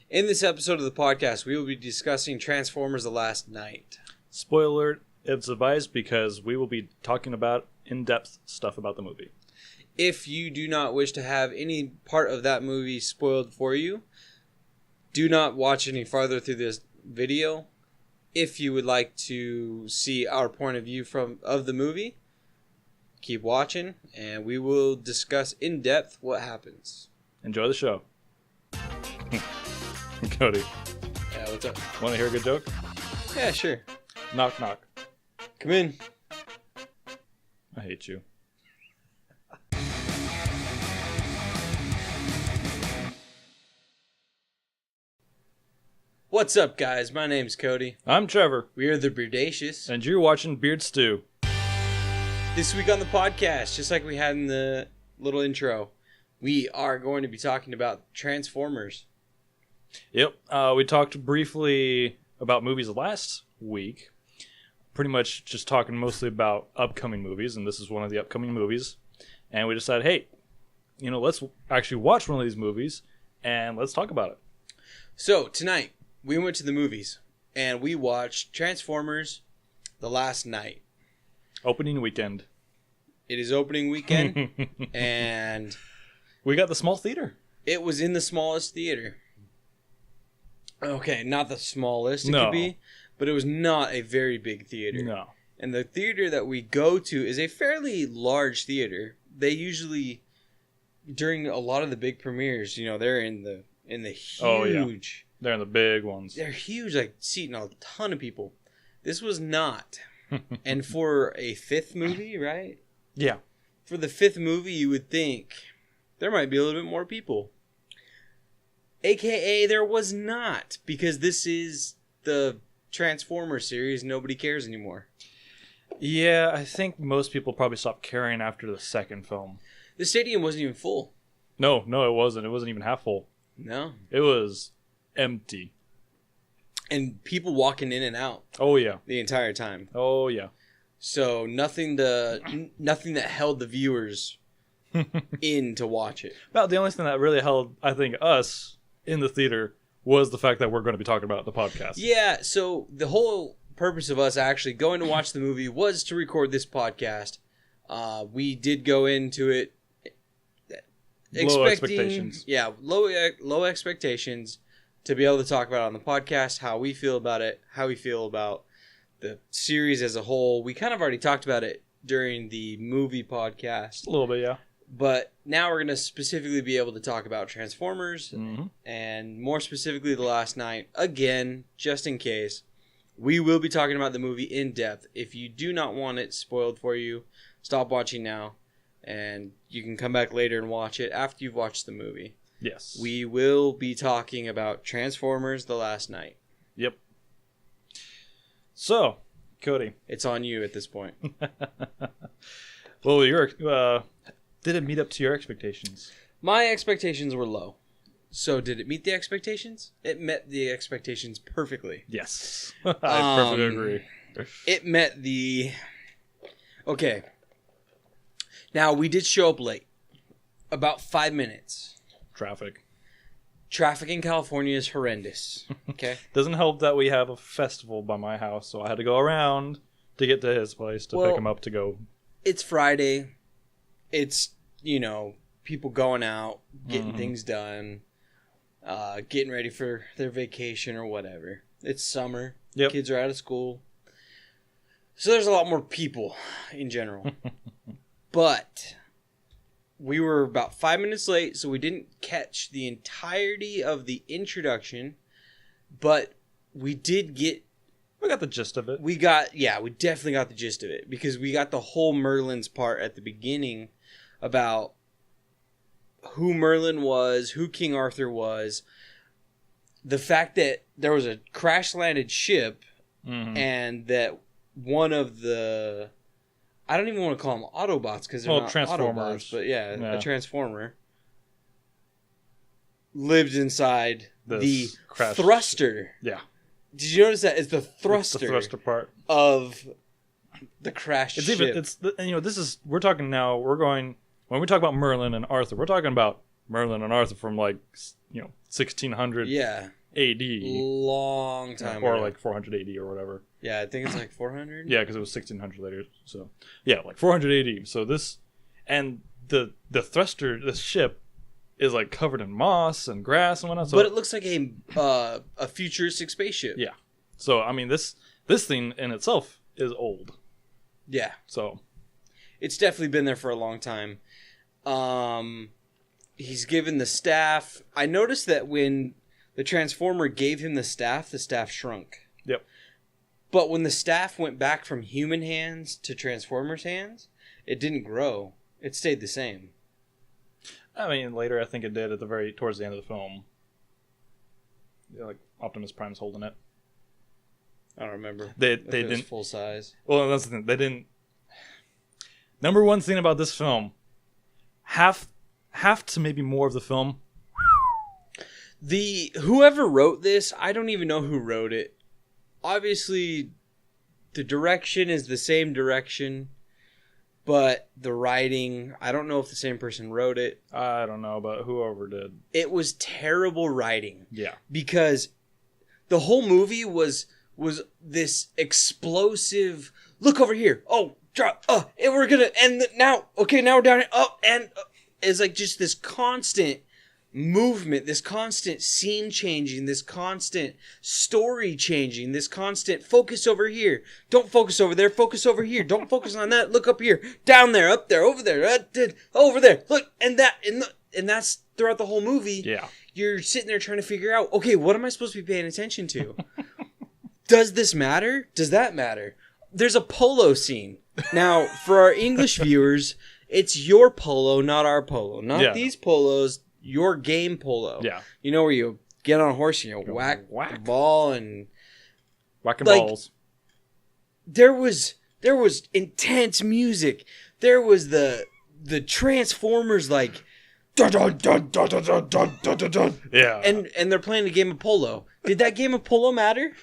In this episode of the podcast, we will be discussing Transformers: The Last Night. Spoiler alert, it's advised because we will be talking about in-depth stuff about the movie. If you do not wish to have any part of that movie spoiled for you, do not watch any farther through this video. If you would like to see our point of view of the movie, keep watching, and we will discuss in depth what happens. Enjoy the show. Cody. Yeah, what's up? Want to hear a good joke? Yeah, sure. Knock, knock. Come in. I hate you. What's up, guys? My name's Cody. I'm Trevor. We are the Beardacious. And you're watching Beard Stew. This week on the podcast, just like we had in the little intro, we are going to be talking about Transformers. Yep. We talked briefly about movies last week. Pretty much just talking mostly about upcoming movies, and this is one of the upcoming movies. And we decided, hey, let's actually watch one of these movies, and let's talk about it. So, tonight, we went to the movies, and we watched Transformers: The Last Night. Opening weekend. It is opening weekend, and we got the small theater. It was in the smallest theater. Okay, not the smallest it No. could be, but it was not a very big theater. No. And the theater that we go to is a fairly large theater. They usually, during a lot of the big premieres, they're in the huge. Oh, yeah. They're in the big ones. They're huge, like seating a ton of people. This was not. And for a fifth movie, right? Yeah. For the fifth movie, you would think there might be a little bit more people. AKA, there was not, because this is the Transformers series. Nobody cares anymore. Yeah, I think most people probably stopped caring after the second film. The stadium wasn't even full. No, it wasn't. It wasn't even half full. No. It was empty. And people walking in and out. Oh, yeah. The entire time. Oh, yeah. So nothing that held the viewers in to watch it. About the only thing that really held, I think, us in the theater was the fact that we're going to be talking about the podcast. Yeah, so the whole purpose of us actually going to watch the movie was to record this podcast. We did go into it low expectations. Yeah, low expectations to be able to talk about it on the podcast, how we feel about it, how we feel about the series as a whole. We kind of already talked about it during the movie podcast. A little bit, yeah. But now we're going to specifically be able to talk about Transformers, and more specifically The Last Night. Again, just in case, we will be talking about the movie in depth. If you do not want it spoiled for you, stop watching now, and you can come back later and watch it after you've watched the movie. Yes. We will be talking about Transformers: The Last Night. Yep. So, Cody. It's on you at this point. Well, did it meet up to your expectations? My expectations were low. So did it meet the expectations? It met the expectations perfectly. Yes. I perfectly agree. It met the... Okay. Now, we did show up late. About 5 minutes. Traffic in California is horrendous. Okay? Doesn't help that we have a festival by my house, so I had to go around to get to his place to pick him up to go. It's Friday. It's, people going out, getting things done, getting ready for their vacation or whatever. It's summer. Yep. Kids are out of school. So there's a lot more people in general. But we were about 5 minutes late, so we didn't catch the entirety of the introduction. But we did get... We got the gist of it. We definitely got the gist of it. Because we got the whole Merlin's part at the beginning about who Merlin was, who King Arthur was, the fact that there was a crash-landed ship, and that one of the... I don't even want to call them Autobots, because they're not Transformers. Autobots, but a Transformer, lived inside the thruster. Yeah. Did you notice that? It's the thruster. It's the thruster part of the crashed ship. We're talking now, when we talk about Merlin and Arthur, we're talking about Merlin and Arthur from 1600 Yeah. AD. Long time Or ago. like 400 AD or whatever. Yeah, I think it's like 400. Yeah, because it was 1600 later. So, yeah, like 400 AD. So this, and the thruster, this ship, is like covered in moss and grass and whatnot. So, But it looks like a futuristic spaceship. yeah. So, I mean, this thing in itself is old. Yeah. So, It's definitely been there for a long time. He's given the staff. I noticed that when the Transformer gave him the staff shrunk. yep. But when the staff went back from human hands to Transformers' hands, it didn't grow. It stayed the same. I mean, later I think it did towards the end of the film. Yeah, like Optimus Prime's holding it. I don't remember. They It was didn't full size. Well, that's the thing. They didn't. Number one thing about this film, half to maybe more of the film. Whoever wrote this, I don't even know who wrote it. Obviously, the direction is the same direction, but the writing, I don't know if the same person wrote it. I don't know, but whoever did. It was terrible writing. Yeah. Because the whole movie was this explosive, look over here. Oh, drop. And we're going to end now. Okay, now we're down here. Oh, and it's like just this constant movement, this constant scene changing, this constant story changing, this constant focus over here. Don't focus over there. Focus over here. Don't focus on that. Look up here. Down there. Up there. Over there. Over there. Look. And that. And that's throughout the whole movie. Yeah. You're sitting there trying to figure out, okay, what am I supposed to be paying attention to? Does this matter? Does that matter? There's a polo scene. Now, for our English viewers, it's your polo, not our polo. Not these polos, your game polo. Yeah. You know where you get on a horse and you whack the ball and... Whacking like, balls. There was intense music. There was the Transformers like... Dun, dun, dun, dun, dun, dun, dun, dun, dun, dun. Yeah. And they're playing a game of polo. Did that game of polo matter?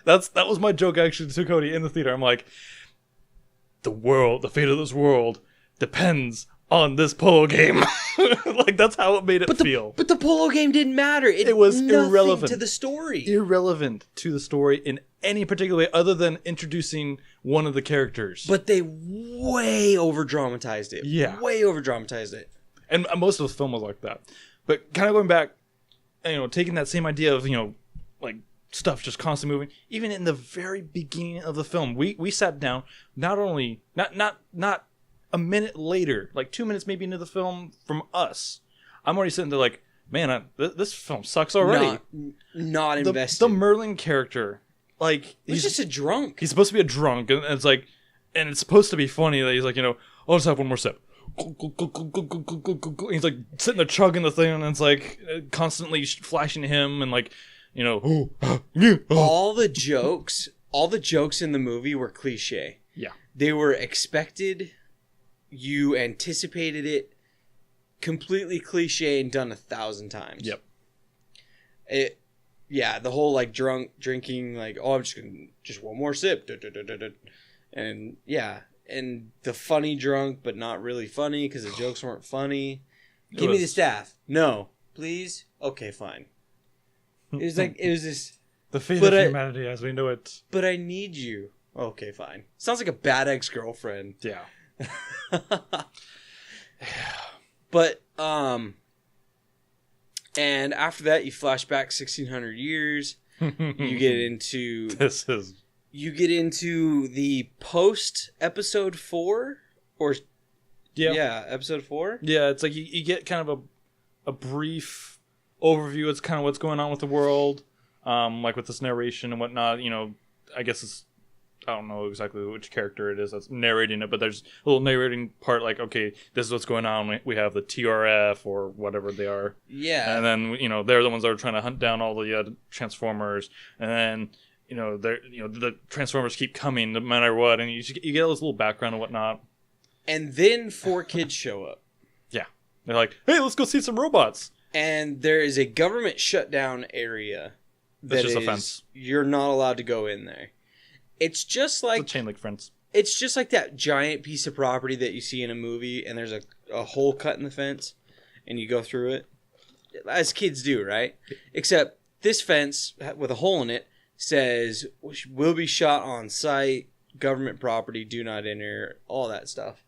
That was my joke actually to Cody in the theater. I'm like, the fate of this world depends on this polo game. Like that's how it made it feel. But the polo game didn't matter. It was nothing irrelevant to the story. Irrelevant to the story in any particular way other than introducing one of the characters. But they way over dramatized it. Yeah. Way over dramatized it. And most of the film was like that. But kind of going back, taking that same idea of, like stuff just constantly moving. Even in the very beginning of the film, we sat down, not a minute later, like 2 minutes maybe into the film from us. I'm already sitting there like, man, this film sucks already. Not invested. The Merlin character, like... He's just a drunk. He's supposed to be a drunk, and it's like... And it's supposed to be funny that he's like, I'll just have one more sip. He's like sitting there chugging the thing, and it's like constantly flashing to him, and like, all the jokes in the movie were cliche. Yeah. They were expected. You anticipated it. Completely cliche and done 1,000 times. Yep. The whole like drinking, like, oh, I'm just one more sip. And yeah. And the funny drunk, but not really funny because the jokes weren't funny. Give me the staff. No. Please? Okay, fine. It was this... The fate of humanity as we know it. But I need you. Okay, fine. Sounds like a bad ex-girlfriend. Yeah. But, and after that, you flash back 1,600 years. You get into... You get into the post episode 4 or episode 4. Yeah, it's like you get kind of a brief overview. It's kind of what's going on with the world, like with this narration and whatnot. I guess I don't know exactly which character it is that's narrating it, but there's a little narrating part like, okay, this is what's going on. We have the TRF or whatever they are. Yeah. And then, they're the ones that are trying to hunt down all the Transformers. And then, the Transformers keep coming no matter what. And you get all this little background and whatnot. And then 4 kids show up. Yeah. They're like, hey, let's go see some robots. And there is a government shutdown area. That's just a fence. You're not allowed to go in there. It's just like... It's a chain link fence. It's just like that giant piece of property that you see in a movie, and there's a hole cut in the fence, and you go through it. as kids do, right? Except this fence with a hole in it says will be shot on site, government property, do not enter, all that stuff.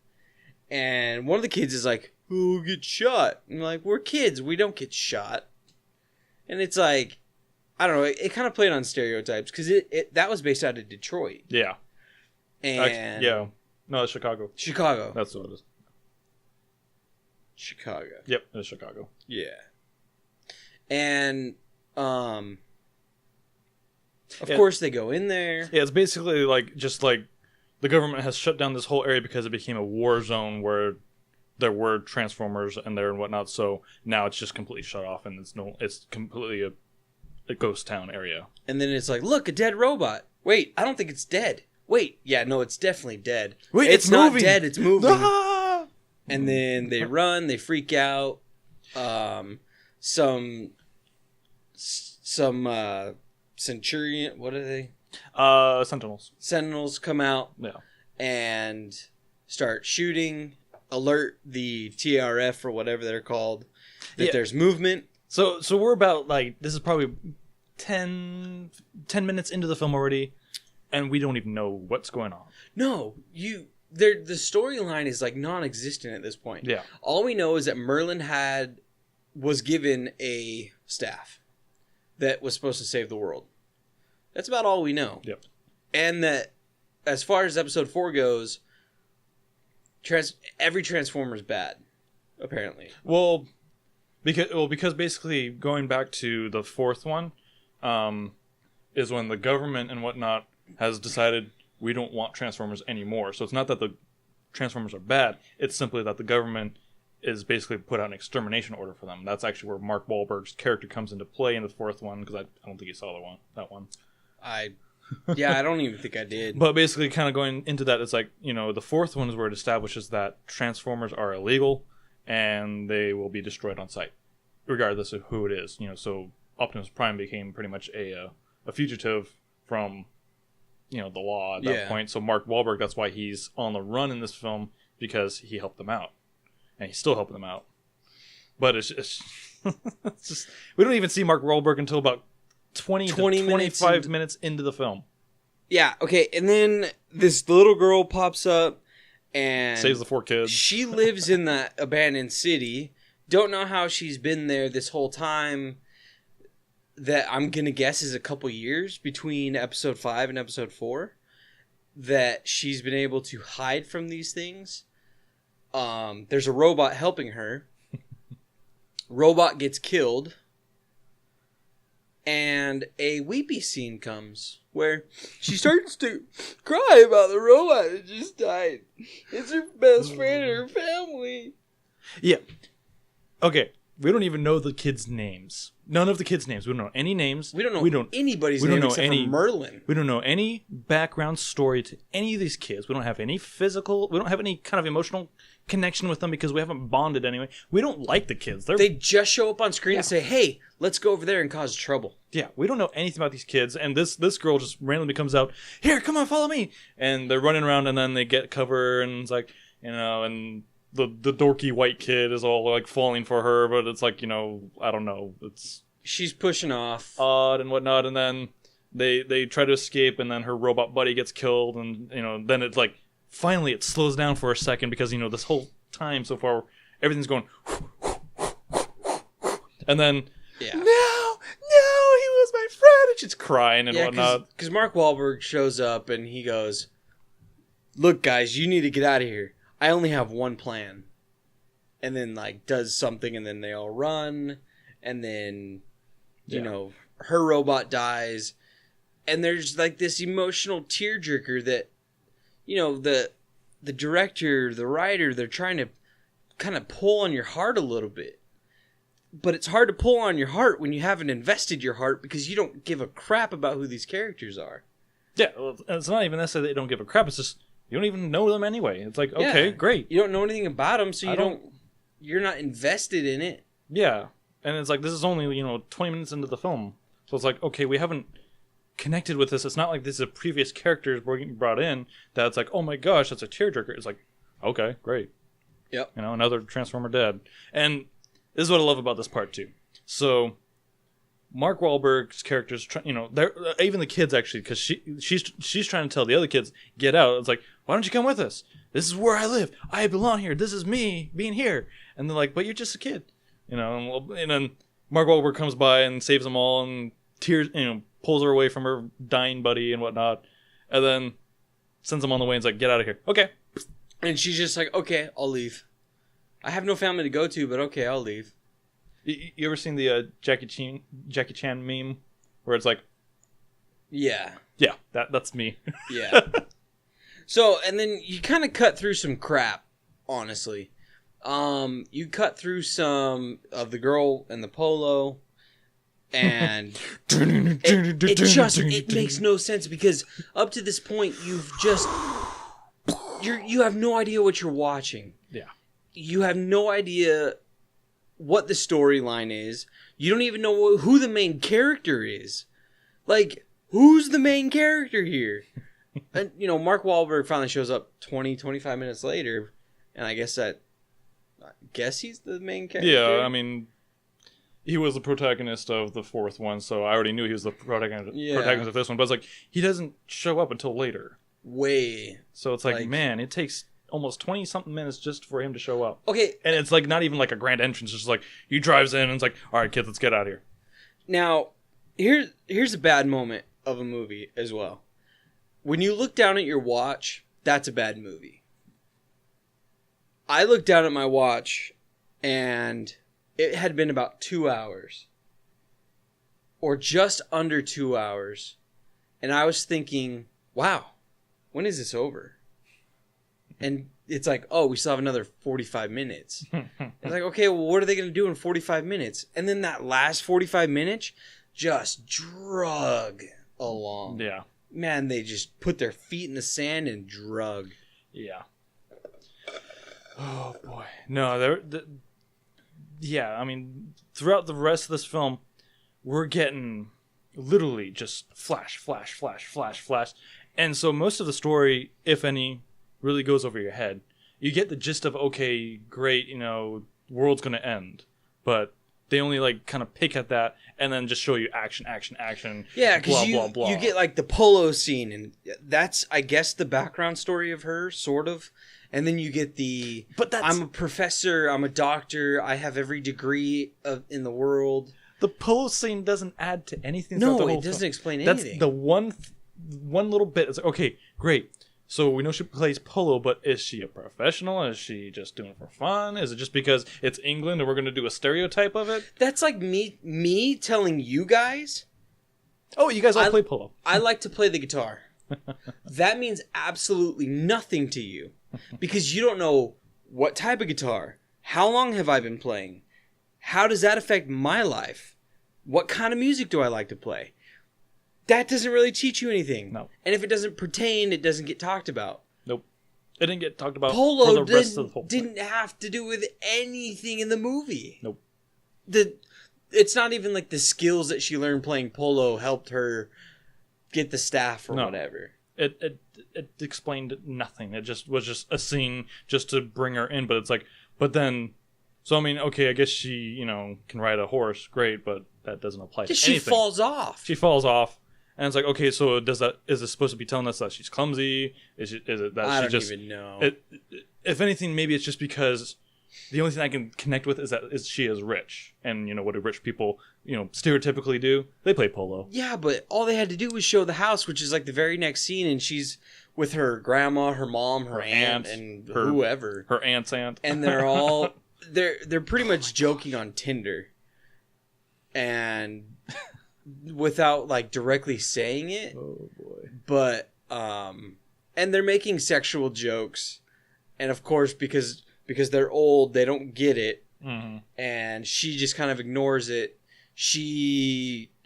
And one of the kids is like, "Who will get shot?" And I'm like, "We're kids, we don't get shot." And it's like, I don't know, it kind of played on stereotypes because that was based out of Detroit. Yeah. And no, it's Chicago. Chicago. That's what it is. Chicago. Yep, it's Chicago. Yeah. And of course they go in there. Yeah, it's basically just like the government has shut down this whole area because it became a war zone where there were Transformers in there and whatnot. So now it's just completely shut off, and it's completely a ghost town area. And then it's like, look, a dead robot. Wait, I don't think it's dead. Wait, yeah, no, it's definitely dead. Wait, it's not moving. dead. It's moving. Ah! And then they run. They freak out. Some Centurion. What are they? Sentinels. Sentinels come out. Yeah. And start shooting. Alert the TRF or whatever they're called that there's movement. So we're about this is probably 10 minutes into the film already, and we don't even know what's going on. No, the storyline is non-existent at this point. Yeah. All we know is that Merlin was given a staff that was supposed to save the world. That's about all we know. Yep. And that as far as episode 4 goes, every Transformer is bad, apparently. Because basically going back to the 4th one, is when the government and whatnot has decided we don't want Transformers anymore. So it's not that the Transformers are bad. It's simply that the government is basically put out an extermination order for them. That's actually where Mark Wahlberg's character comes into play in the 4th one, because I don't think you saw that one. I don't even think I did. But basically kind of going into that, it's the 4th one is where it establishes that Transformers are illegal and they will be destroyed on sight, regardless of who it is. So Optimus Prime became pretty much a fugitive from, the law at that point. So Mark Wahlberg, that's why he's on the run in this film, because he helped them out. And he's still helping them out. But it's just we don't even see Mark Wahlberg until about 20 to 25 minutes into the film. Yeah, okay, and then this little girl pops up and saves the 4 kids. She lives in that abandoned city. Don't know how she's been there this whole time. That I'm going to guess is a couple years between episode 5 and episode 4. That she's been able to hide from these things. There's a robot helping her. Robot gets killed. And a weepy scene comes where she starts to cry about the robot that just died. It's her best friend and her family. Yeah. Okay. We don't even know the kids' names. None of the kids' names. We don't know any names. We don't know anybody's name except for Merlin. We don't know any background story to any of these kids. We don't have any physical... We don't have any kind of emotional connection with them because we haven't bonded anyway. We don't like the kids. They just show up on screen and say, hey, let's go over there and cause trouble. Yeah, we don't know anything about these kids. And this girl just randomly comes out, here, come on, follow me. And they're running around and then they get cover and it's and... The dorky white kid is all falling for her, but it's I don't know. She's pushing off odd and whatnot, and then they try to escape, and then her robot buddy gets killed, and then it's finally it slows down for a second because this whole time so far everything's going, and then no, he was my friend, and she's crying and whatnot. Because Mark Wahlberg shows up and he goes, "Look, guys, you need to get out of here. I only have one plan." And then does something and then they all run and then her robot dies and there's this emotional tearjerker that the director, the writer, they're trying to kind of pull on your heart a little bit. But it's hard to pull on your heart when you haven't invested your heart because you don't give a crap about who these characters are. Yeah, well, it's not even necessarily that they don't give a crap, it's just you don't even know them anyway. It's okay, great. You don't know anything about them, so you're not invested in it. Yeah. And it's this is only, 20 minutes into the film. So it's okay, we haven't connected with this. It's not like this is a previous character being brought in that's oh my gosh, that's a tearjerker. It's okay, great. Yep. Another Transformer dead. And this is what I love about this part too. So Mark Wahlberg's character's they're even the kids actually, because she's trying to tell the other kids, get out. It's like, why don't you come with us? This is where I live. I belong here. This is me being here. And they're like, but you're just a kid, And then Mark Wahlberg comes by and saves them all and tears, pulls her away from her dying buddy and whatnot, and then sends them on the way and is like, get out of here. Okay. And she's just like, okay, I'll leave. I have no family to go to, but okay, I'll leave. You ever seen the Jackie Chan meme where it's like, yeah, that's me. Yeah. So, and then you kind of cut through some crap, honestly. You cut through some of the girl and the polo, and it makes no sense, because up to this point you have no idea what you're watching. Yeah. You have no idea what the storyline is. You don't even know who the main character is. Like, who's the main character here? And, Mark Wahlberg finally shows up 25 minutes later, and I guess he's the main character. Yeah, I mean, he was the protagonist of the fourth one, so I already knew he was the protagonist of this one. But it's like, he doesn't show up until later. So it's like, man, it takes almost 20-something minutes just for him to show up. Okay. And it's like not even like a grand entrance. It's just like, he drives in and it's like, all right, kids, let's get out of here. Now, here's a bad moment of a movie as well. When you look down at your watch, that's a bad movie. I looked down at my watch, and it had been about 2 hours. Or just under 2 hours. And I was thinking, wow, when is this over? And it's like, oh, we still have another 45 minutes. It's like, okay, well, what are they going to do in 45 minutes? And then that last 45 minutes just drug along. Yeah. Man, they just put their feet in the sand and drug. Yeah. Oh, boy. No, yeah, I mean, throughout the rest of this film, we're getting literally just flash, flash, flash, flash, flash. And so most of the story, if any, really goes over your head. You get the gist of, okay, great, world's going to end. But they only, kind of pick at that and then just show you action, action, action. Yeah, because you get, the polo scene, and that's, I guess, the background story of her, sort of. And then you get I'm a professor, I'm a doctor, I have every degree in the world. The polo scene doesn't add to anything. No, it doesn't explain anything. That's the one little bit. It's like, okay, great. So we know she plays polo, but is she a professional? Is she just doing it for fun? Is it just because it's England and we're going to do a stereotype of it? That's like me telling you guys. Oh, you guys all play polo. I like to play the guitar. That means absolutely nothing to you, because you don't know what type of guitar. How long have I been playing? How does that affect my life? What kind of music do I like to play? That doesn't really teach you anything. No. And if it doesn't pertain, it doesn't get talked about. Nope. It didn't get talked about polo for the rest of the whole didn't have to do with anything in the movie. Nope. It's not even like the skills that she learned playing polo helped her get the staff or whatever. It explained nothing. It just was just a scene just to bring her in. But it's like, but then, so I mean, okay, I guess she, can ride a horse, great, but that doesn't apply to anything. She falls off. She falls off. And it's like, okay, so is it supposed to be telling us that she's clumsy? Is it that I she just... I don't even know. If anything, maybe it's just because the only thing I can connect with is that she is rich. And, what do rich people, stereotypically do? They play polo. Yeah, but all they had to do was show the house, which is like the very next scene, and she's with her grandma, her mom, her aunt, and whoever. Her aunt's aunt. And they're all... they're pretty much joking on Tinder. And... without directly saying it. Oh boy. But and they're making sexual jokes, and of course because they're old, they don't get it. Mm-hmm. And she just kind of ignores it.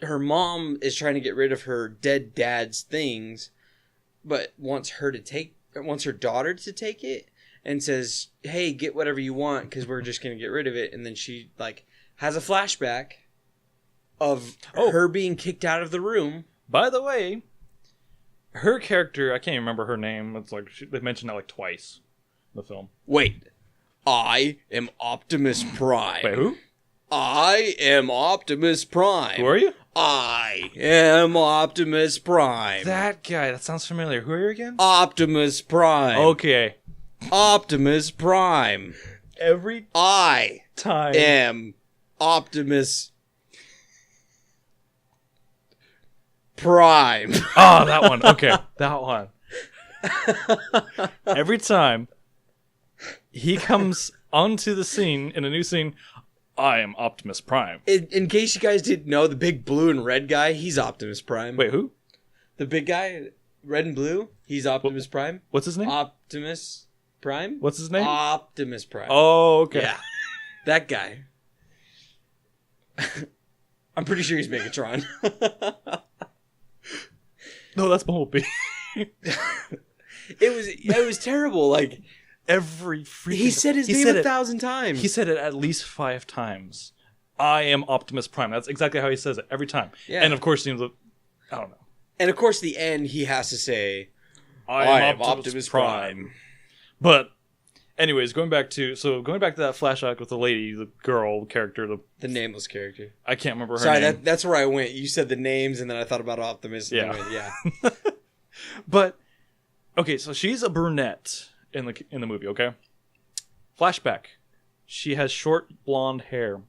Her mom is trying to get rid of her dead dad's things, but wants her daughter to take it, and says, "Hey, get whatever you want because we're just going to get rid of it." And then she has a flashback of her being kicked out of the room. By the way, her character, I can't even remember her name. It's like they mentioned that twice in the film. Wait, I am Optimus Prime. Wait, who? I am Optimus Prime. Who are you? I am Optimus Prime. That guy. That sounds familiar. Who are you again? Optimus Prime. Okay. Optimus Prime. Every I time. am Optimus Prime. Oh, that one. Okay. That one. Every time he comes onto the scene, in a new scene, I am Optimus Prime. In case you guys didn't know, the big blue and red guy, he's Optimus Prime. Wait, who? The big guy, red and blue, he's Optimus Prime. What's his name? Optimus Prime? What's his name? Optimus Prime. Oh, okay. Yeah. That guy. I'm pretty sure he's Megatron. No, that's Bumblebee. It was terrible. Like, Every freaking... he said his name 1,000 times. He said it at least 5 times. I am Optimus Prime. That's exactly how he says it every time. Yeah. And of course, I don't know. And of course, the end, he has to say, I am Optimus Prime. But, anyways, going back to that flashback with the lady, the girl character, the nameless character. I can't remember her Sorry, name. that's where I went. You said the names, and then I thought about Optimus. And Yeah. yeah. But, okay, so she's a brunette in the movie, okay? Flashback. She has short blonde hair.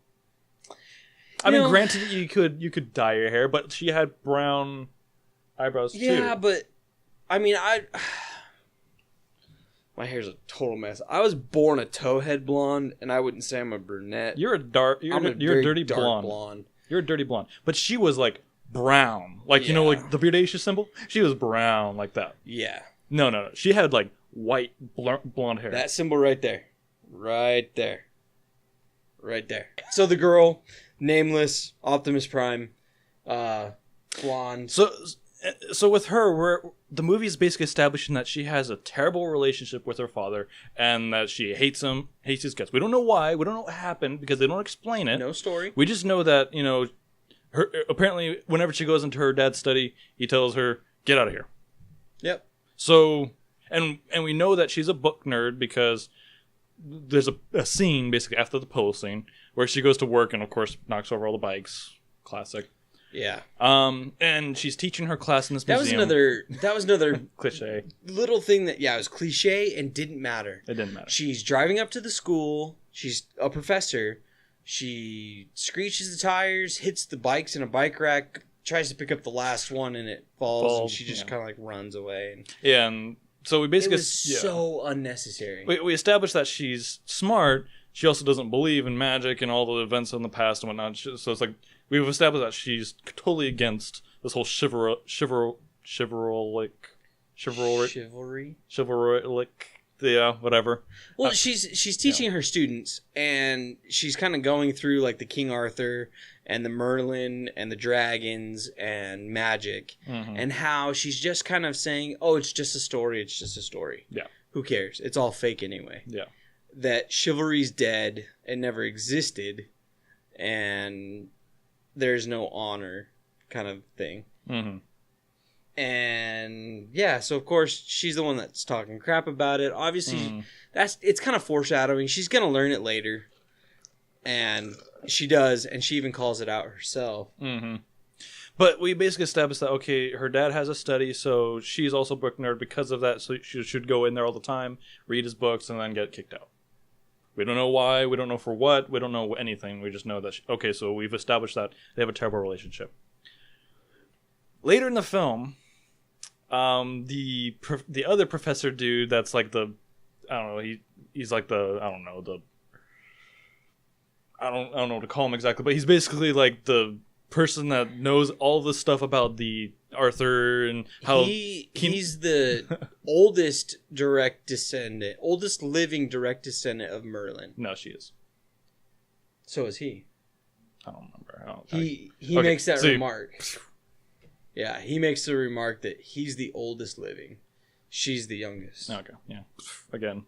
I mean, granted, you could dye your hair, but she had brown eyebrows too. Yeah, but I mean, my hair's a total mess. I was born a towhead blonde, and I wouldn't say I'm a brunette. You're a dirty blonde. You're a dirty blonde. But she was like brown, like you know, like the Beardacious symbol. She was brown like that. Yeah. No. She had like white blonde hair. That symbol right there. So the girl, nameless, Optimus Prime, blonde. So with her, the movie is basically establishing that she has a terrible relationship with her father, and that she hates his guts. We don't know why. We don't know what happened because they don't explain it. No story. We just know that her apparently whenever she goes into her dad's study, he tells her, "Get out of here." Yep. So. And we know that she's a book nerd because there's a scene basically after the pole scene where she goes to work and of course knocks over all the bikes. Classic. Yeah. And she's teaching her class in this museum. That was another cliche. Little thing that it was cliche and didn't matter. It didn't matter. She's driving up to the school. She's a professor. She screeches the tires, hits the bikes in a bike rack, tries to pick up the last one and it falls and she just kind of like runs away. And so we basically... It was so unnecessary. We established that she's smart. She also doesn't believe in magic and all the events in the past and whatnot. So it's like, we've established that she's totally against this whole chivalric, yeah, whatever. Well, she's teaching her students, and she's kind of going through like the King Arthur and the Merlin and the dragons and magic, and how she's just kind of saying, "Oh, it's just a story. It's just a story. Yeah, who cares? It's all fake anyway." Yeah, that chivalry's dead and never existed, and there's no honor, kind of thing. Mm-hmm. And yeah, so of course she's the one that's talking crap about it. Obviously, it's kind of foreshadowing. She's gonna learn it later, and she does, and she even calls it out herself. Mm-hmm. But we basically established that her dad has a study, so she's also a book nerd because of that. So she should go in there all the time, read his books, and then get kicked out. We don't know why. We don't know for what. We don't know anything. We just know that so we've established that they have a terrible relationship. Later in the film, the other professor dude that's like he's like I don't know what to call him exactly, but he's basically like the person that knows all the stuff about the Arthur and how he's the oldest living direct descendant of Merlin. No, she is. So is he. I don't remember. He makes that remark. Yeah, he makes the remark that he's the oldest living. She's the youngest. Okay, yeah. Again,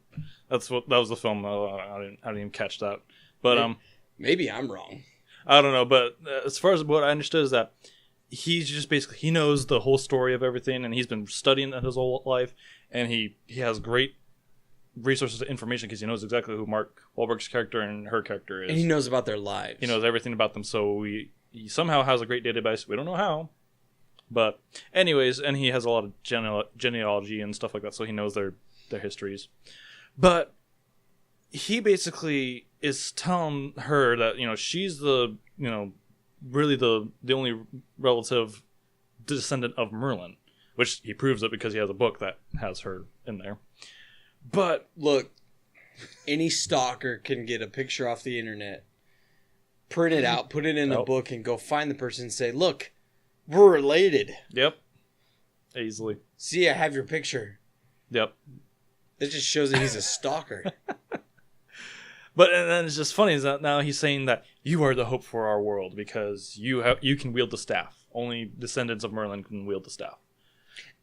that was the film. I didn't even catch that. But maybe I'm wrong. I don't know. But as far as what I understood is that he's just basically he knows the whole story of everything, and he's been studying it his whole life, and he has great resources to information because he knows exactly who Mark Wahlberg's character and her character is. And he knows about their lives. He knows everything about them, so he somehow has a great database. We don't know how. But anyways, and he has a lot of genealogy and stuff like that, so he knows their histories. But he basically is telling her that, she's the, really the only relative descendant of Merlin, which he proves it because he has a book that has her in there. But look, any stalker can get a picture off the internet, print it out, put it in a book, and go find the person and say, look, we're related. Yep. Easily. See, I have your picture. Yep. It just shows that he's a stalker. But and then it's just funny is that now he's saying that you are the hope for our world because you can wield the staff. Only descendants of Merlin can wield the staff.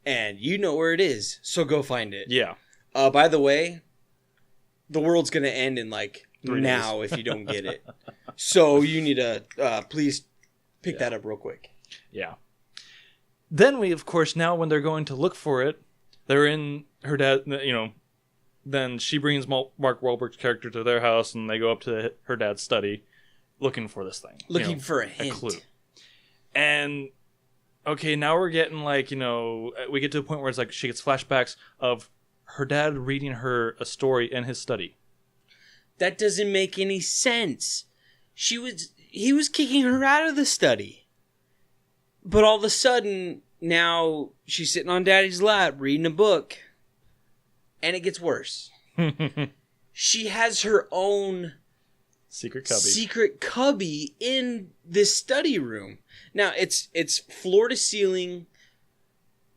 And you know where it is, so go find it. Yeah. By the way, the world's going to end in 3 now days. if you don't get it. So you need to please pick that up real quick. Yeah. Then we, of course, now when they're going to look for it, they're in her dad, then she brings Mark Wahlberg's character to their house and they go up to her dad's study looking for this thing. Looking for a hint. A clue. And, okay, now we're getting we get to a point where it's like she gets flashbacks of her dad reading her a story in his study. That doesn't make any sense. He was kicking her out of the study. But all of a sudden, now she's sitting on Daddy's lap reading a book. And it gets worse. She has her own secret cubby in this study room. Now, it's floor-to-ceiling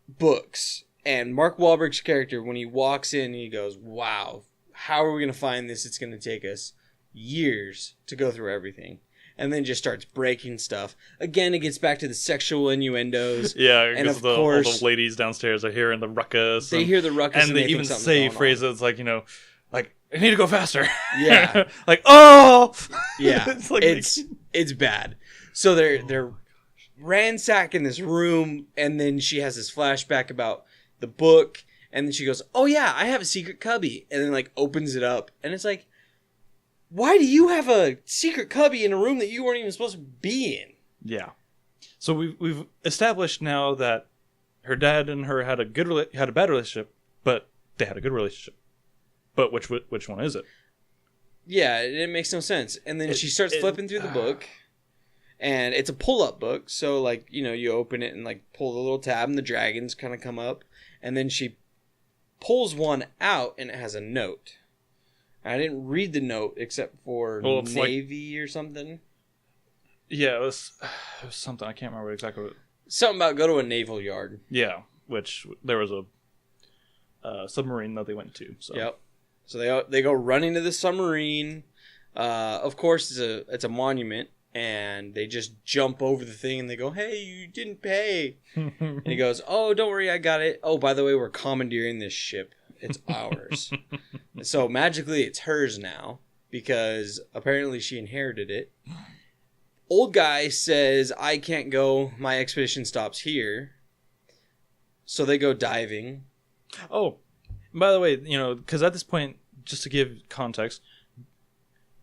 books. And Mark Wahlberg's character, when he walks in, he goes, wow, how are we going to find this? It's going to take us years to go through everything. And then just starts breaking stuff. Again, it gets back to the sexual innuendos. Yeah, and because all the ladies downstairs are hearing the ruckus. They hear the ruckus and they even say phrases like, I need to go faster. Yeah. Oh! Yeah, it's bad. So they're ransacking this room, and then she has this flashback about the book, and then she goes, oh yeah, I have a secret cubby, and then opens it up, and it's like, why do you have a secret cubby in a room that you weren't even supposed to be in? Yeah. So we've established now that her dad and her had a bad relationship, but they had a good relationship. But which one is it? Yeah, it makes no sense. And then she starts flipping through the book, and it's a pull-up book. So you open it and pull the little tab, and the dragons kind of come up, and then she pulls one out, and it has a note. I didn't read the note except for Navy or something. Yeah, it was something. I can't remember exactly what. Something about go to a naval yard. Yeah, which there was a submarine that they went to. So. Yep. So they go running to the submarine. Of course, it's a monument, and they just jump over the thing, and they go, hey, you didn't pay. And he goes, oh, don't worry, I got it. Oh, by the way, we're commandeering this ship. It's ours. So magically it's hers now because apparently she inherited it. Old guy says, I can't go. My expedition stops here. So they go diving. Oh, by the way, because at this point, just to give context,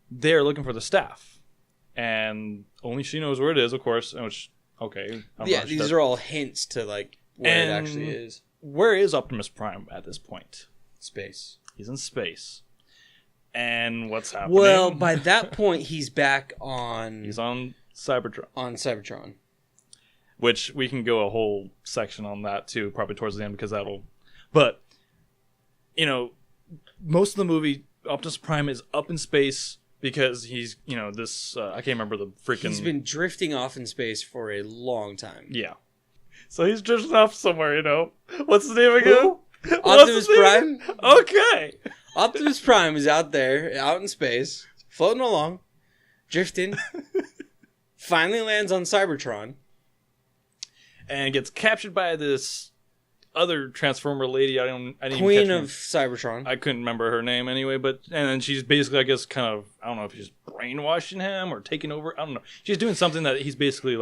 they're looking for the staff. And only she knows where it is, of course. Which, okay. These are all hints to where it actually is. Where is Optimus Prime at this point? Space. He's in space. And what's happening? Well, by that point, he's back on... He's on Cybertron. On Cybertron. Which we can go a whole section on that, too, probably towards the end, because that'll... But, most of the movie, Optimus Prime is up in space because he's, this... I can't remember the freaking... He's been drifting off in space for a long time. Yeah. So he's drifting off somewhere, What's his name again? Who? Optimus Prime? Okay. Optimus Prime is out there, out in space, floating along, drifting, finally lands on Cybertron. And gets captured by this other Transformer lady. I didn't Queen of Cybertron. I couldn't remember her name anyway, and then she's basically, I guess, kind of, I don't know if she's brainwashing him or taking over. I don't know. She's doing something that he's basically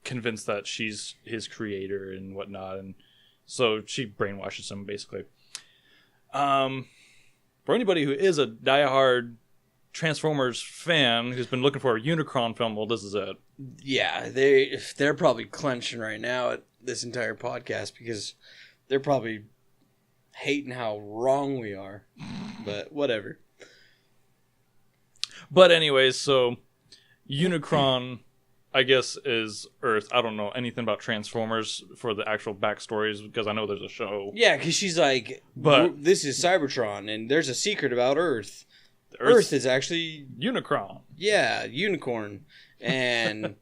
convinced that she's his creator and whatnot, and so she brainwashes him basically. For anybody who is a diehard Transformers fan who's been looking for a Unicron film, well, this is it. Yeah, they're probably clenching right now at this entire podcast because they're probably hating how wrong we are. But whatever. But anyways, so Unicron, I guess, is Earth. I don't know anything about Transformers for the actual backstories because I know there's a show. Yeah, because she's like, But this is Cybertron, and there's a secret about Earth. Earth's Earth is actually, Unicron. yeah, unicorn. And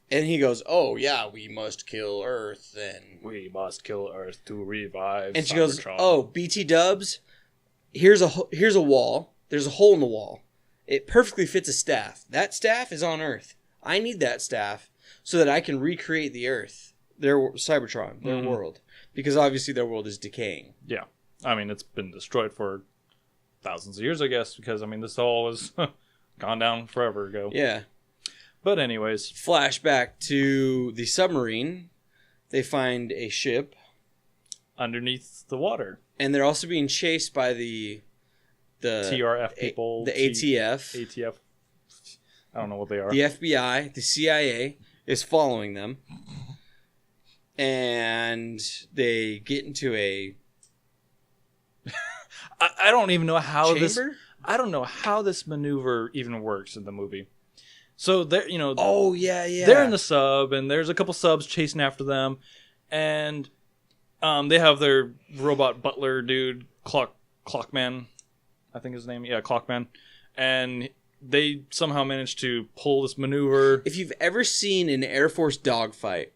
and he goes, oh, yeah, we must kill Earth. And We must kill Earth to revive she Cybertron. goes, oh, BT dubs, here's a wall. There's a hole in the wall. It perfectly fits a staff. That staff is on Earth. I need that staff so that I can recreate the Earth, their Cybertron, their world. Because obviously their world is decaying. Yeah. I mean, it's been destroyed for thousands of years, I guess, because, I mean, this all is gone down forever ago. Yeah. But anyways. Flashback to the submarine. They find a ship. Underneath the water. And they're also being chased by the TRF people. The ATF. ATF. I don't know what they are. The FBI, the CIA is following them. And they get into a I don't even know how chamber? I don't know how this maneuver even works in the movie. So they're, Oh, yeah. they're in the sub, and there's a couple subs chasing after them, and they have their robot butler dude, Clockman, I think his name, yeah, Clockman, and they somehow managed to pull this maneuver. If you've ever seen an Air Force dogfight,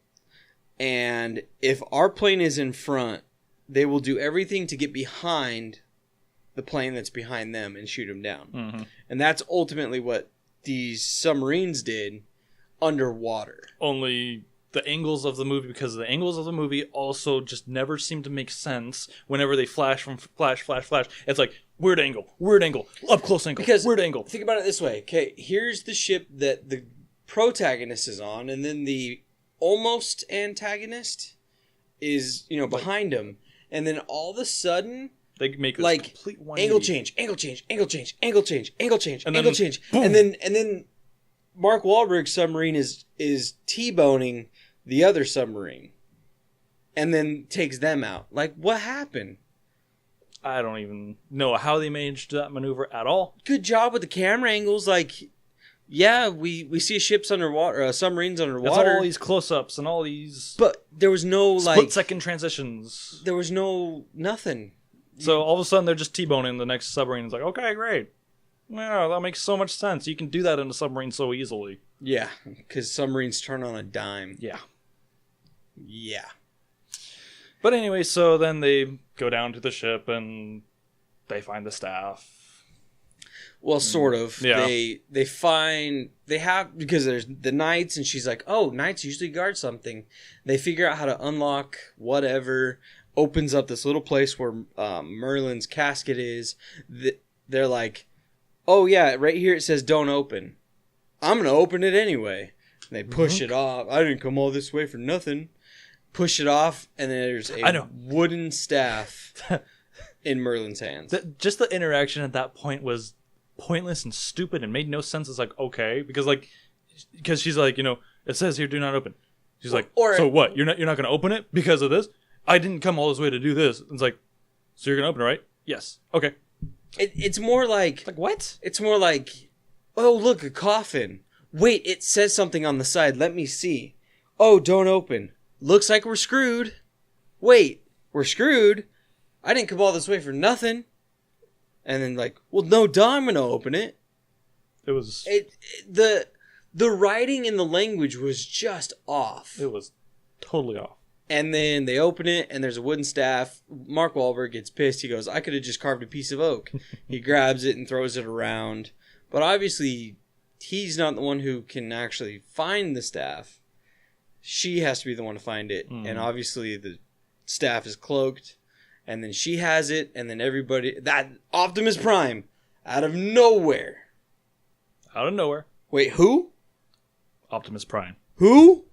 and if our plane is in front, they will do everything to get behind the plane that's behind them and shoot them down. Mm-hmm. And that's ultimately what these submarines did underwater. Only the angles of the movie, because the angles of the movie also just never seem to make sense whenever they flash from flash. It's like, weird angle, up close angle, Because weird angle. Think about it this way. Okay, here's the ship that the protagonist is on, and then the almost antagonist is, behind him. And then all of a sudden, They make this like complete angle 180. change, And then, angle change, boom. and then Mark Wahlberg's submarine is T-boning the other submarine, and then takes them out. Like, what happened? I don't even know how they managed that maneuver at all. Good job with the camera angles. Like, yeah, we see ships underwater, submarines It's underwater. all these close-ups and all these But there was no split-second transitions. There was no nothing. So all of a sudden they're just T-boning the next submarine. It's like, okay, great. Yeah, that makes so much sense. You can do that in a submarine so easily. Yeah, because submarines turn on a dime. Yeah. Yeah. But anyway, so then they go down to the ship and they find the staff. Well, sort of. Yeah. They have, because there's the knights, and she's like, oh, knights usually guard something. They figure out how to unlock whatever, opens up this little place where Merlin's casket is. They're like, oh yeah, right here it says don't open. I'm going to open it anyway. And they push it off. I didn't come all this way for nothing. Push it off, and then there's a wooden staff in Merlin's hands. Just the interaction at that point was pointless and stupid and made no sense. It's like, okay, because she's like, it says here do not open. She's like, so what? You're not going to open it because of this? I didn't come all this way to do this. It's like, so you're going to open it, right? Yes. Okay. It's more like what? It's more like, oh, look, a coffin. Wait, it says something on the side. Let me see. Oh, don't open. Looks like we're screwed. Wait, we're screwed? I didn't come all this way for nothing. And then like, well, no, duh, I'm going to open it. It was... The writing and the language was just off. It was totally off. And then they open it, and there's a wooden staff. Mark Wahlberg gets pissed. He goes, I could have just carved a piece of oak. He grabs it and throws it around. But obviously, he's not the one who can actually find the staff. She has to be the one to find it. And obviously, the staff is cloaked. And then she has it, and then everybody... That Optimus Prime, out of nowhere. Out of nowhere. Wait, who? Optimus Prime. Who?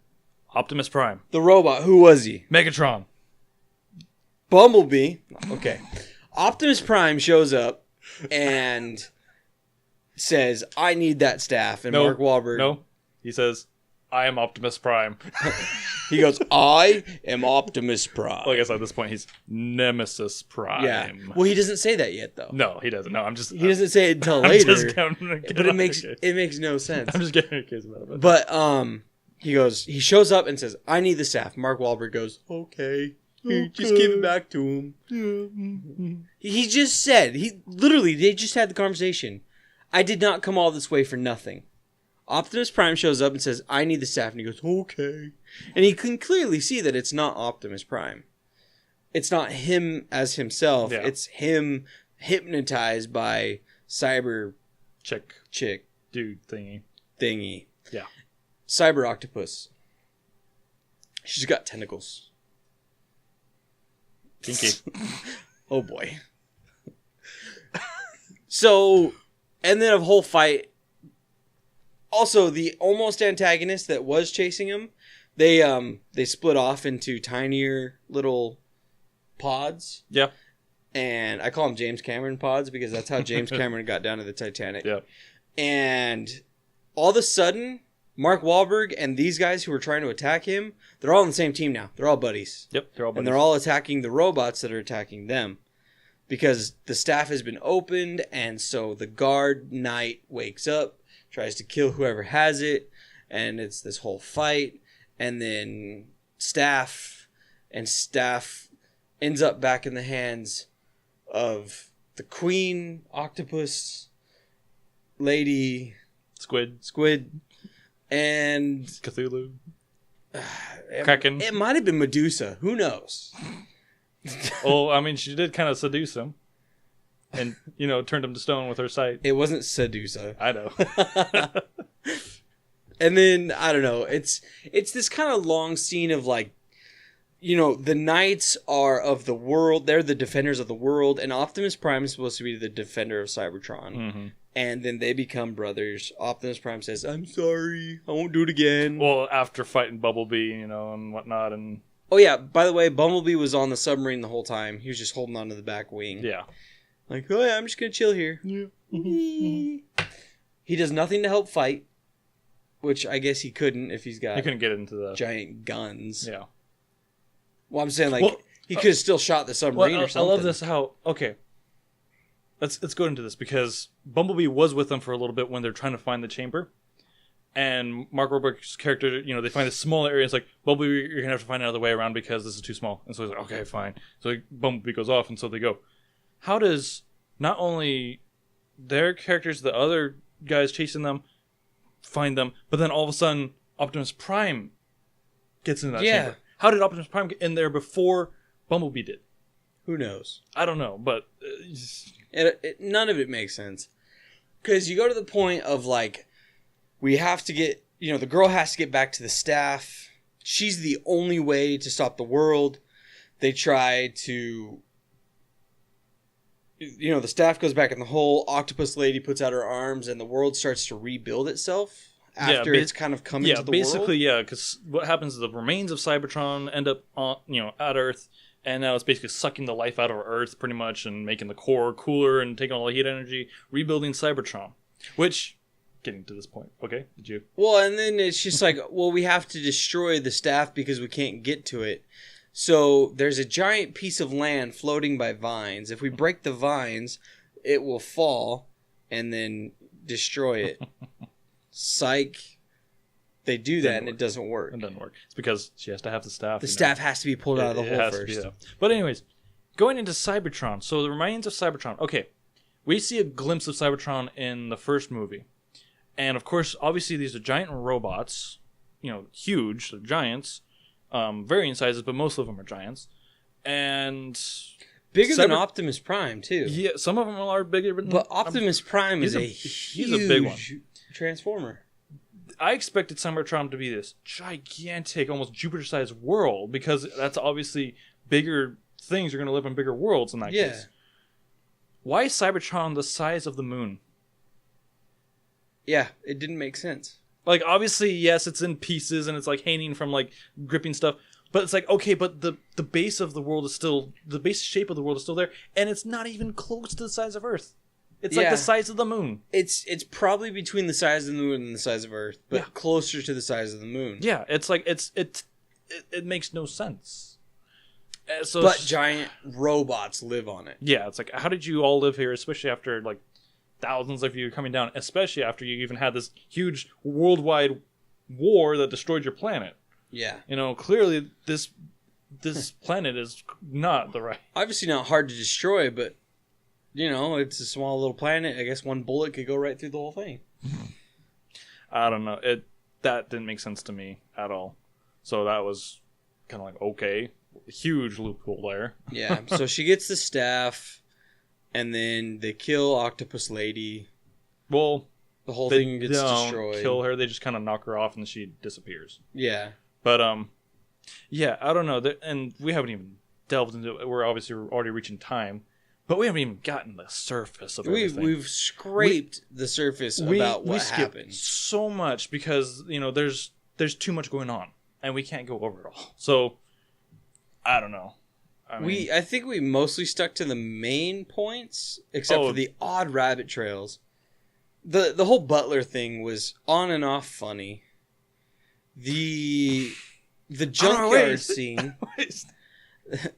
Optimus Prime. The robot. Who was he? Megatron. Bumblebee. Okay. Optimus Prime shows up and says, "I need that staff." And Mark Wahlberg... No. He says, "I am Optimus Prime." He goes, "I am Optimus Prime." Well, I guess at this point he's Nemesis Prime. Yeah. Well, he doesn't say that yet, though. No, he doesn't. No, I'm just... He doesn't say it until later. But it makes no sense. I'm just getting a case about it. But he shows up and says, "I need the staff." Mark Wahlberg goes, "Okay. Just give it back to him." He just said, they just had the conversation. I did not come all this way for nothing. Optimus Prime shows up and says, "I need the staff." And he goes, "Okay." And he can clearly see that it's not Optimus Prime. It's not him as himself. Yeah. It's him hypnotized by cyber chick dude thingy. Yeah. Cyber octopus. She's got tentacles. Kinky. Oh boy. So, and then a whole fight. Also, the almost antagonist that was chasing him, they split off into tinier little pods. Yeah. And I call them James Cameron pods because that's how James Cameron got down to the Titanic. Yeah. And all of a sudden, Mark Wahlberg and these guys who were trying to attack him, they're all on the same team now. They're all buddies. Yep, they're all buddies. And they're all attacking the robots that are attacking them. Because the staff has been opened, and so the guard knight wakes up, tries to kill whoever has it, and it's this whole fight. And then staff ends up back in the hands of the queen octopus lady squid and Cthulhu Kraken. It might have been Medusa, who knows. Well, I mean, she did kind of seduce him and turned him to stone with her sight. It wasn't Sedusa. I know. And then I don't know, it's this kind of long scene of like, the knights are of the world. They're the defenders of the world. And Optimus Prime is supposed to be the defender of Cybertron. Mm-hmm. And then they become brothers. Optimus Prime says, "I'm sorry. I won't do it again." Well, after fighting Bumblebee, and whatnot. And oh, yeah. By the way, Bumblebee was on the submarine the whole time. He was just holding onto the back wing. Yeah. Like, "Oh, yeah, I'm just going to chill here." Yeah. He does nothing to help fight. Which I guess he couldn't if he's got... He couldn't get into the... giant guns. Yeah. Well, I'm saying, he could have still shot the submarine or something. I love this how... Okay. Let's go into this, because Bumblebee was with them for a little bit when they're trying to find the chamber. And Mark Wahlberg's character, they find this small area. It's like, "Bumblebee, you're going to have to find another way around because this is too small." And so he's like, "Okay, fine." So Bumblebee goes off, and so they go. How does not only their characters, the other guys chasing them, find them, but then all of a sudden Optimus Prime gets into that chamber? How did Optimus Prime get in there before Bumblebee did? Who knows? I don't know, but none of it makes sense. Because you go to the point of like, we have to get, the girl has to get back to the staff. She's the only way to stop the world. They try to, the staff goes back in the hole. Octopus lady puts out her arms, and the world starts to rebuild itself after it's kind of come into the world. Yeah, because what happens is the remains of Cybertron end up on, at Earth, and now it's basically sucking the life out of Earth pretty much, and making the core cooler and taking all the heat energy, rebuilding Cybertron. Which, getting to this point, okay, did you? Well, and then it's just like, well, we have to destroy the staff because we can't get to it. So there's a giant piece of land floating by vines. If we break the vines, it will fall and then destroy it. Psych. They do that and it doesn't work. It doesn't work. It's because she has to have the staff. The staff has to be pulled out of the hole first. But anyways, going into Cybertron. So the remains of Cybertron. Okay, we see a glimpse of Cybertron in the first movie. And of course, obviously these are giant robots. Huge. They're giants. Varying sizes, but most of them are giants. And bigger than Optimus Prime, too. Yeah, some of them are bigger. But Optimus Prime is he's a big one. Transformer. I expected Cybertron to be this gigantic, almost Jupiter-sized world, because that's obviously bigger things are going to live in bigger worlds in that case. Why is Cybertron the size of the moon? Yeah, it didn't make sense. Like, obviously, yes, it's in pieces and it's like hanging from like gripping stuff. But it's like, okay, but the base of the world is still, the base shape of the world is still there, and it's not even close to the size of Earth. It's like the size of the moon. It's probably between the size of the moon and the size of Earth, but closer to the size of the moon. Yeah, it's like it makes no sense. So but giant robots live on it. Yeah, it's like, how did you all live here, especially after like thousands of you coming down, especially after you even had this huge worldwide war that destroyed your planet? Yeah. You know, clearly this planet is not the right. Obviously not hard to destroy, but you know, it's a small little planet. I guess one bullet could go right through the whole thing. I don't know. That didn't make sense to me at all. So that was kind of like, okay, huge loophole there. Yeah. So she gets the staff, and then they kill Octopus Lady. Well, the whole thing gets destroyed. They don't kill her. They just kind of knock her off, and she disappears. Yeah. But yeah, I don't know. And we haven't even delved into it. We're obviously already reaching time. But we haven't even gotten the surface of everything. We've scraped the surface about what happened. So much because, you know, there's too much going on, and we can't go over it all. So, I don't know. I think we mostly stuck to the main points, except for the odd rabbit trails. The whole Butler thing was on and off funny. The junkyard scene.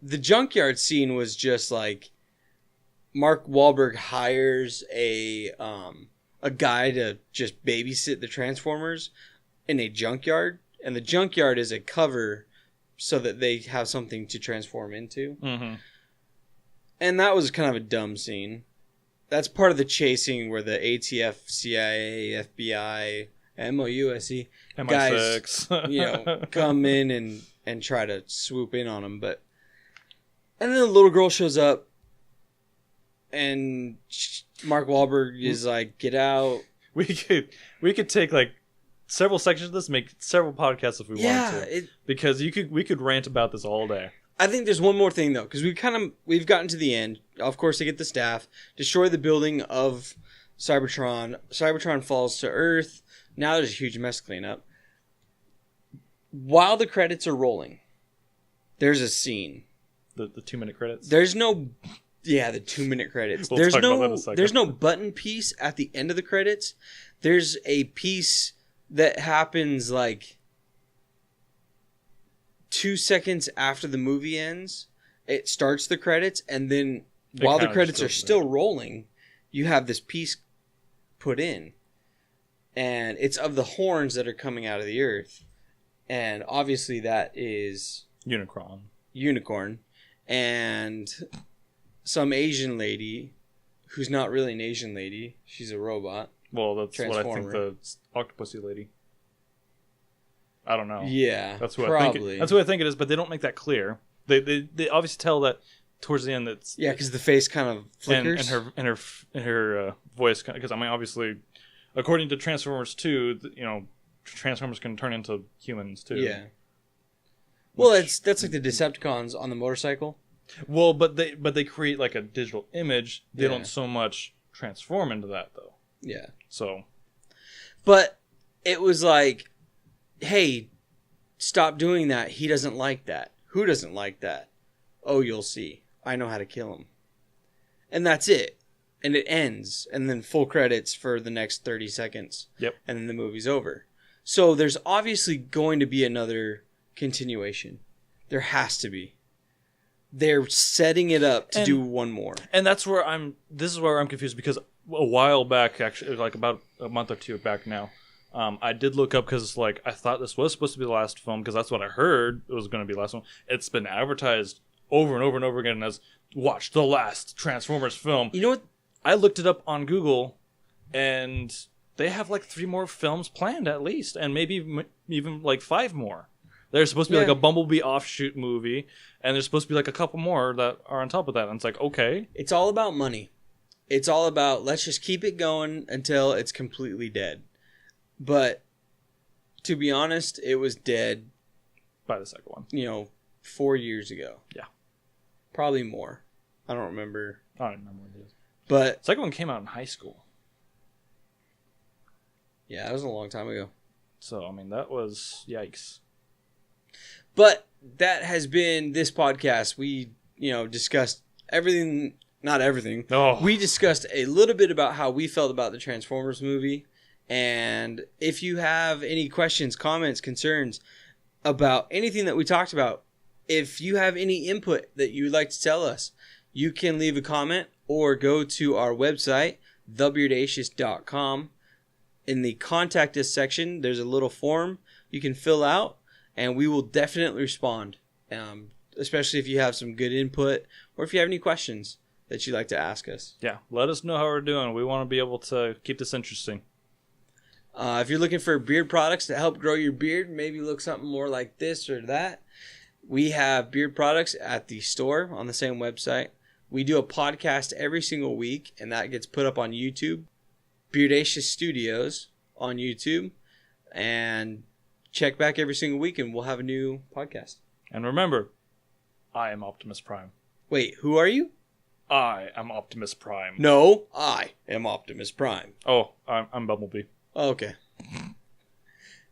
The junkyard scene was just like Mark Wahlberg hires a guy to just babysit the Transformers in a junkyard, and the junkyard is a cover so that they have something to transform into. Mm-hmm. And that was kind of a dumb scene. That's part of the chasing where the ATF, CIA, FBI, MOUSE guys, you know, come in and try to swoop in on them. And then the little girl shows up, and Mark Wahlberg is like, "Get out." We could take like several sections of this, make several podcasts if we wanted to, because we could rant about this all day. I think there's one more thing though, because we've gotten to the end. Of course, they get the staff, destroy the building of Cybertron. Cybertron falls to Earth. Now there's a huge mess to clean up. While the credits are rolling, there's a scene. The 2-minute credits. There's no. Yeah, the 2-minute credits. We'll talk about that in a second. There's no button piece at the end of the credits. There's a piece that happens like 2 seconds after the movie ends. It starts the credits, and then while the credits are still rolling, you have this piece put in. And it's of the horns that are coming out of the earth. And obviously that is Unicorn. And some Asian lady who's not really an Asian lady. She's a robot. Well, that's what I think the Octopusy lady. I don't know. Yeah, that's what I think. That's what I think it is, but they don't make that clear. They obviously tell that towards the end. That's because the face kind of flickers and her voice, because I mean, obviously, according to Transformers 2, you know, Transformers can turn into humans too. Yeah. Well, that's like the Decepticons on the motorcycle. Well, but they create like a digital image. They don't so much transform into that though. Yeah. So, but it was like, hey, stop doing that. He doesn't like that. Who doesn't like that? Oh, you'll see. I know how to kill him. And that's it. And it ends. And then full credits for the next 30 seconds. Yep. And then the movie's over. So there's obviously going to be another continuation. There has to be. They're setting it up to do one more. And this is where I'm confused, because a while back, actually, like about a month or two back now, I did look up, because like I thought this was supposed to be the last film, because that's what I heard it was going to be the last one. It's been advertised over and over and over again as, watch the last Transformers film. You know what? I looked it up on Google, and they have like 3 more films planned at least, and maybe even like 5 more. There's supposed to be like a Bumblebee offshoot movie, and there's supposed to be like a couple more that are on top of that. And it's like, okay. It's all about money. It's all about, let's just keep it going until it's completely dead. But to be honest, it was dead by the second one. 4 years ago. Yeah. Probably more. I don't remember. I don't remember what it is. But the second one came out in high school. Yeah, that was a long time ago. So, I mean, that was yikes. But that has been this podcast. We, discussed everything, not everything. Oh. We discussed a little bit about how we felt about the Transformers movie. And if you have any questions, comments, concerns about anything that we talked about, if you have any input that you would like to tell us, you can leave a comment or go to our website, thebeardacious.com. In the contact us section, there's a little form you can fill out, and we will definitely respond, especially if you have some good input or if you have any questions that you'd like to ask us. Yeah, let us know how we're doing. We want to be able to keep this interesting. If you're looking for beard products to help grow your beard, maybe look something more like this or that, we have beard products at the store on the same website. We do a podcast every single week, and that gets put up on YouTube. Beardacious Studios on YouTube. And check back every single week, and we'll have a new podcast. And remember, I am Optimus Prime. Wait, who are you? I am Optimus Prime. No, I am Optimus Prime. Oh, I'm Bumblebee. Okay.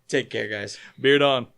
Take care, guys. Beard on.